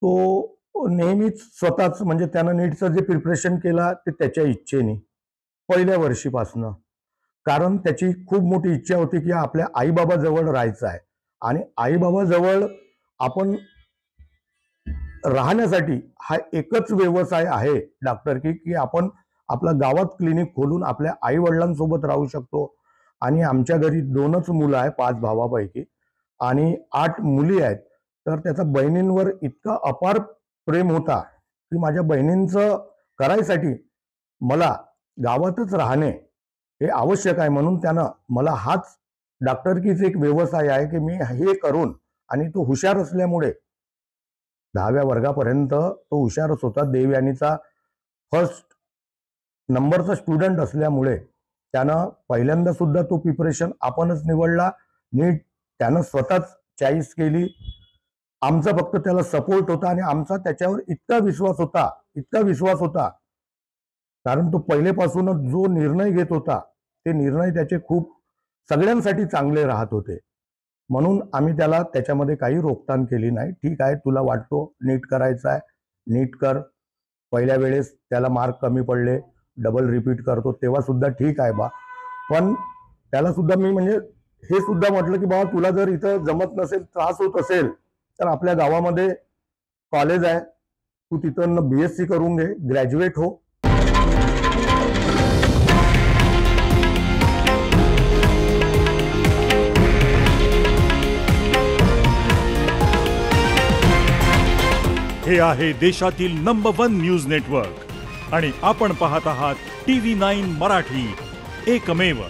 तो नेहमीच स्वतःच म्हणजे त्यानं नीटचं जे प्रिपरेशन केला ते त्याच्या इच्छेने पहिल्या वर्षीपासनं. कारण त्याची खूप मोठी इच्छा होती की आपल्या आईबाबाजवळ राहायचं आहे आणि आईबाबाजवळ आपण राहण्यासाठी हा एकच व्यवसाय आहे डॉक्टरकी, की आपण आपल्या गावात क्लिनिक खोलून आपल्या आई वडिलांसोबत राहू शकतो. आणि आमच्या घरी 2च मुलं आहे 5 भावापैकी आणि 8 मुली आहेत. तर त्याचा बहिणींवर इतका अपार प्रेम होता की माझ्या बहिणींचं करायसाठी मला गावातच राहणे हे आवश्यक आहे. म्हणून त्यानं मला हाच डॉक्टरकीचा एक व्यवसाय आहे की मी हे करून, आणि तो हुशार असल्यामुळे 10व्या वर्गापर्यंत तो हुशारच होता. देवयानीचा फर्स्ट नंबरचा स्टुडंट असल्यामुळे त्यानं पहिल्यांदा सुद्धा तो प्रिपरेशन आपणच निवडला. नीट त्यानं स्वतःच चॉईस केली. आमचा फक्त त्याला सपोर्ट होता आणि आमचा त्याच्यावर इतका विश्वास होता कारण तो पहिलेपासूनच जो निर्णय घेत होता ते निर्णय त्याचे खूप सगळ्यांसाठी चांगले राहत होते. म्हणून आम्ही त्याला त्याच्यामध्ये काही रोकथाम केली नाही. ठीक आहे, तुला वाटतो नीट करायचं आहे, नीट कर. पहिल्या वेळेस त्याला मार्क कमी पडले, डबल रिपीट करतो तेव्हा सुद्धा ठीक आहे बा. पण त्याला सुद्धा मी म्हणजे हे सुद्धा म्हटलं की बाबा तुला जर इथं जमत नसेल, त्रास होत असेल तर आपल्या गावामध्ये कॉलेज आहे, तू तिथं BSc करून घे, ग्रॅज्युएट हो. हे आहे देशातील नंबर 1 न्यूज नेटवर्क आणि आपण पाहत आहात TV9 मराठी, एकमेव.